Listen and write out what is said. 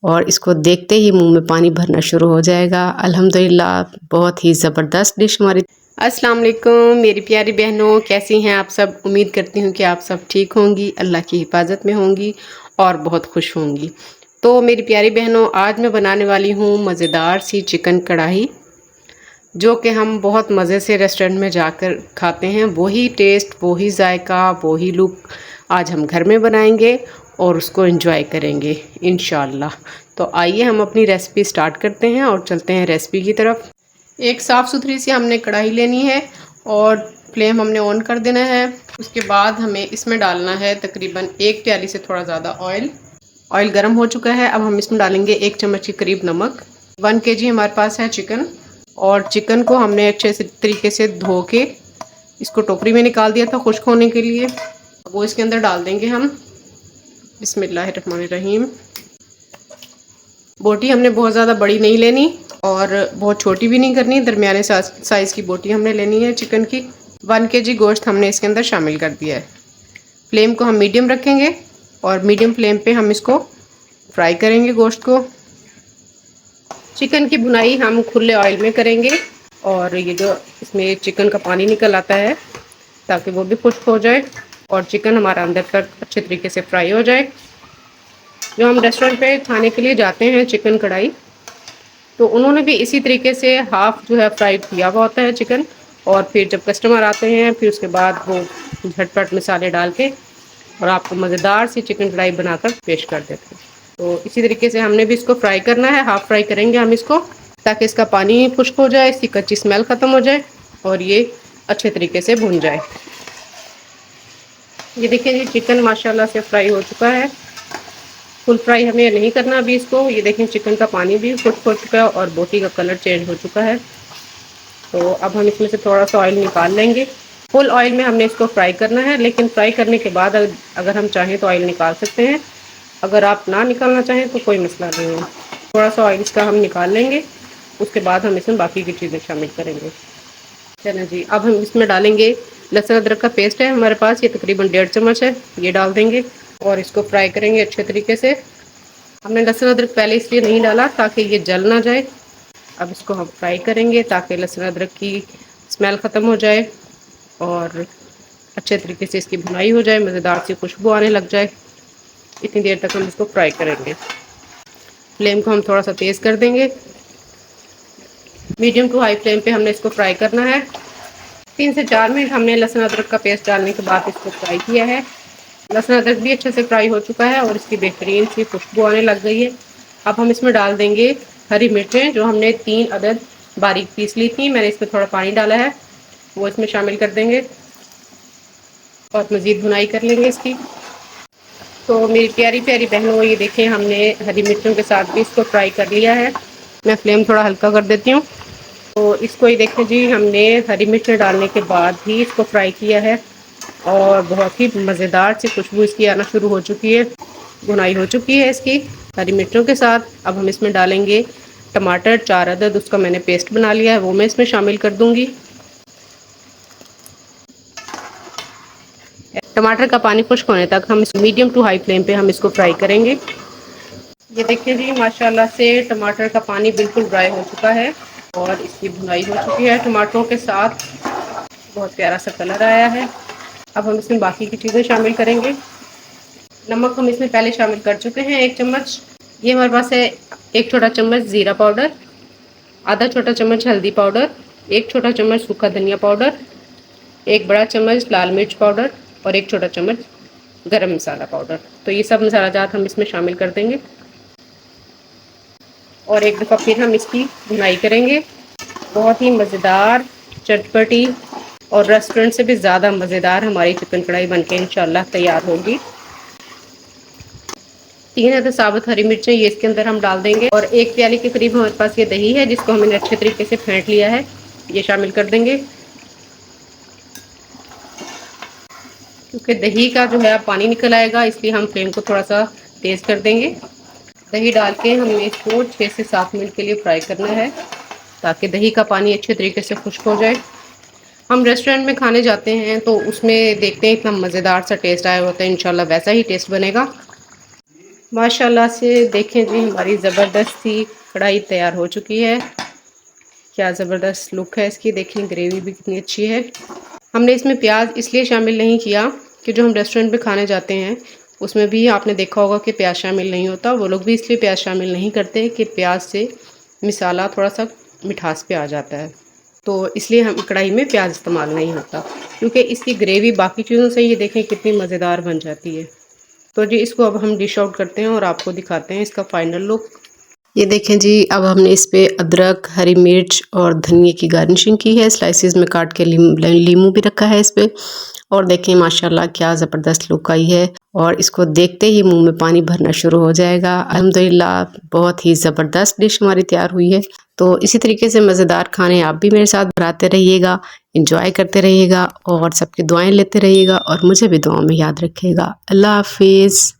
और इसको देखते ही मुंह में पानी भरना शुरू हो जाएगा। अल्हम्दुलिल्लाह बहुत ही ज़बरदस्त डिश हमारी। अस्सलाम वालेकुम मेरी प्यारी बहनों, कैसी हैं आप सब। उम्मीद करती हूँ कि आप सब ठीक होंगी, अल्लाह की हिफाजत में होंगी और बहुत खुश होंगी। तो मेरी प्यारी बहनों, आज मैं बनाने वाली हूँ मज़ेदार सी चिकन कढ़ाई, जो कि हम बहुत मज़े से रेस्टोरेंट में जाकर खाते हैं। वही टेस्ट, वही जायका, वही लुक आज हम घर में बनाएंगे और उसको एंजॉय करेंगे इंशाल्लाह। तो आइए हम अपनी रेसिपी स्टार्ट करते हैं और चलते हैं रेसिपी की तरफ। एक साफ़ सुथरी सी हमने कढ़ाई लेनी है और फ्लेम हमने ऑन कर देना है। उसके बाद हमें इसमें डालना है तकरीबन 1 प्याली से थोड़ा ज़्यादा ऑयल। ऑयल गर्म हो चुका है, अब हम इसमें डालेंगे 1 चम्मच के करीब नमक। 1 kg हमारे पास है चिकन, और चिकन को हमने अच्छे से तरीके से धो के इसको टोकरी में निकाल दिया था खुश्क होने के लिए। वो इसके अंदर डाल देंगे हम। बिस्मिल्लाहिर्रहमानिर्रहीम। बोटी हमने बहुत ज़्यादा बड़ी नहीं लेनी और बहुत छोटी भी नहीं करनी, दरमियाने साइज़ की बोटी हमने लेनी है चिकन की। 1 kg गोश्त हमने इसके अंदर शामिल कर दिया है। फ्लेम को हम मीडियम रखेंगे और मीडियम फ्लेम पे हम इसको फ्राई करेंगे गोश्त को। चिकन की भुनाई हम खुले ऑयल में करेंगे और ये जो इसमें चिकन का पानी निकल आता है ताकि वो भी खुश्क हो जाए और चिकन हमारा अंदर तक अच्छे तरीके से फ्राई हो जाए। जो हम रेस्टोरेंट पे खाने के लिए जाते हैं चिकन कढ़ाई, तो उन्होंने भी इसी तरीके से हाफ़ जो है फ्राई किया हुआ होता है चिकन, और फिर जब कस्टमर आते हैं फिर उसके बाद वो झटपट मसाले डाल के और आपको मज़ेदार सी चिकन कढ़ाई बनाकर पेश कर देते हैं। तो इसी तरीके से हमने भी इसको फ्राई करना है। हाफ़ फ्राई करेंगे हम इसको ताकि इसका पानी खुश्क हो जाए, इसकी कच्ची स्मेल ख़त्म हो जाए और ये अच्छे तरीके से भुन जाए। ये देखिए जी, चिकन माशाल्लाह से फ्राई हो चुका है। फुल फ्राई हमें नहीं करना अभी इसको। ये देखें चिकन का पानी भी खुश्क हो चुका है और बोटी का कलर चेंज हो चुका है। तो अब हम इसमें से थोड़ा सा ऑयल निकाल लेंगे। फुल ऑयल में हमने इसको फ्राई करना है, लेकिन फ्राई करने के बाद अगर हम चाहें तो ऑयल निकाल सकते हैं। अगर आप ना निकालना चाहें तो कोई मसला नहीं है। थोड़ा सा ऑयल इसका हम निकाल लेंगे, उसके बाद हम इसमें बाकी की चीज़ें शामिल करेंगे। चलें जी, अब हम इसमें डालेंगे लहसुन अदरक का पेस्ट है हमारे पास, ये तकरीबन 1.5 चम्मच है, ये डाल देंगे और इसको फ्राई करेंगे अच्छे तरीके से। हमने लहसुन अदरक पहले इसलिए नहीं डाला ताकि ये जल ना जाए। अब इसको हम फ्राई करेंगे ताकि लहसुन अदरक की स्मेल ख़त्म हो जाए और अच्छे तरीके से इसकी भुनाई हो जाए, मज़ेदार सी खुशबू आने लग जाए। इतनी देर तक हम इसको फ्राई करेंगे। फ्लेम को हम थोड़ा सा तेज़ कर देंगे। मीडियम टू हाई फ्लेम पे हमने इसको फ्राई करना है। 3 से 4 मिनट हमने लहसुन अदरक का पेस्ट डालने के बाद इसको फ्राई किया है। लहसुन अदरक भी अच्छे से फ्राई हो चुका है और इसकी बेहतरीन सी खुशबू आने लग गई है। अब हम इसमें डाल देंगे हरी मिर्चें, जो हमने 3 अदद बारीक पीस ली थी। मैंने इसमें थोड़ा पानी डाला है, वो इसमें शामिल कर देंगे और मज़ीद भुनाई कर लेंगे इसकी। तो मेरी प्यारी प्यारी बहनों, ये देखें हमने हरी मिर्चों के साथ भी इसको फ्राई कर लिया है। मैं फ्लेम थोड़ा हल्का कर देती हूँ। तो इसको ये देखें जी, हमने हरी मिर्च डालने के बाद ही इसको फ्राई किया है और बहुत ही मज़ेदार सी खुशबू इसकी आना शुरू हो चुकी है। भुनाई हो चुकी है इसकी हरी मिर्चों के साथ। अब हम इसमें डालेंगे टमाटर 4 अदद, उसका मैंने पेस्ट बना लिया है, वो मैं इसमें शामिल कर दूंगी। टमाटर का पानी खुश्क होने तक हम इस मीडियम टू हाई फ्लेम पे हम इसको फ्राई करेंगे। ये देखिए जी, माशाल्लाह से टमाटर का पानी बिल्कुल ड्राई हो चुका है और इसकी भुनाई हो चुकी है टमाटरों के साथ। बहुत प्यारा सा कलर आया है। अब हम इसमें बाकी की चीज़ें शामिल करेंगे। नमक हम इसमें पहले शामिल कर चुके हैं 1 चम्मच। ये हमारे पास है 1 छोटा चम्मच ज़ीरा पाउडर, आधा छोटा चम्मच हल्दी पाउडर, 1 छोटा चम्मच सूखा धनिया पाउडर, 1 बड़ा चम्मच लाल मिर्च पाउडर और 1 छोटा चम्मच गरम मसाला पाउडर। तो ये सब मसाला जात हम इसमें शामिल कर देंगे और एक दफ़ा फिर हम इसकी भुनाई करेंगे। बहुत ही मज़ेदार, चटपटी और रेस्टोरेंट से भी ज़्यादा मज़ेदार हमारी चिकन कढ़ाई बनके इंशाल्लाह तैयार होगी। 3 अदद साबुत हरी मिर्चें ये इसके अंदर हम डाल देंगे और 1 प्याली के करीब हमारे पास ये दही है जिसको हमने अच्छे तरीके से फेंट लिया है, ये शामिल कर देंगे। क्योंकि दही का जो है पानी निकल आएगा, इसलिए हम फ्लेम को थोड़ा सा तेज़ कर देंगे। दही डाल के हमें इसको 6 से 7 मिनट के लिए फ्राई करना है ताकि दही का पानी अच्छे तरीके से खुश्क हो जाए। हम रेस्टोरेंट में खाने जाते हैं तो उसमें देखते हैं इतना मज़ेदार सा टेस्ट आया होता है, इंशाल्लाह वैसा ही टेस्ट बनेगा। माशाल्लाह से देखें जी, हमारी ज़बरदस्त सी कढ़ाई तैयार हो चुकी है। क्या ज़बरदस्त लुक है इसकी, देखें ग्रेवी भी कितनी अच्छी है। हमने इसमें प्याज इसलिए शामिल नहीं किया कि जो हम रेस्टोरेंट में खाने जाते हैं उसमें भी आपने देखा होगा कि प्याज शामिल नहीं होता। वो लोग भी इसलिए प्याज शामिल नहीं करते कि प्याज से मसाला थोड़ा सा मिठास पे आ जाता है, तो इसलिए हम कढ़ाई में प्याज इस्तेमाल नहीं होता, क्योंकि इसकी ग्रेवी बाकी चीज़ों से ये देखें कितनी मज़ेदार बन जाती है। तो जी इसको अब हम डिश आउट करते हैं और आपको दिखाते हैं इसका फाइनल लुक। ये देखें जी, अब हमने इस पे अदरक, हरी मिर्च और धनिए की गार्निशिंग की है। स्लाइसिस में काट के लीमू भी रखा है इस पे। और देखें माशाल्लाह क्या ज़बरदस्त लुक आई है, और इसको देखते ही मुंह में पानी भरना शुरू हो जाएगा। अल्हम्दुलिल्लाह बहुत ही ज़बरदस्त डिश हमारी तैयार हुई है। तो इसी तरीके से मज़ेदार खाने आप भी मेरे साथ बनाते रहिएगा, इंजॉय करते रहिएगा और सबकी दुआएं लेते रहिएगा, और मुझे भी दुआओं में याद रखिएगा। अल्लाह हाफिज़।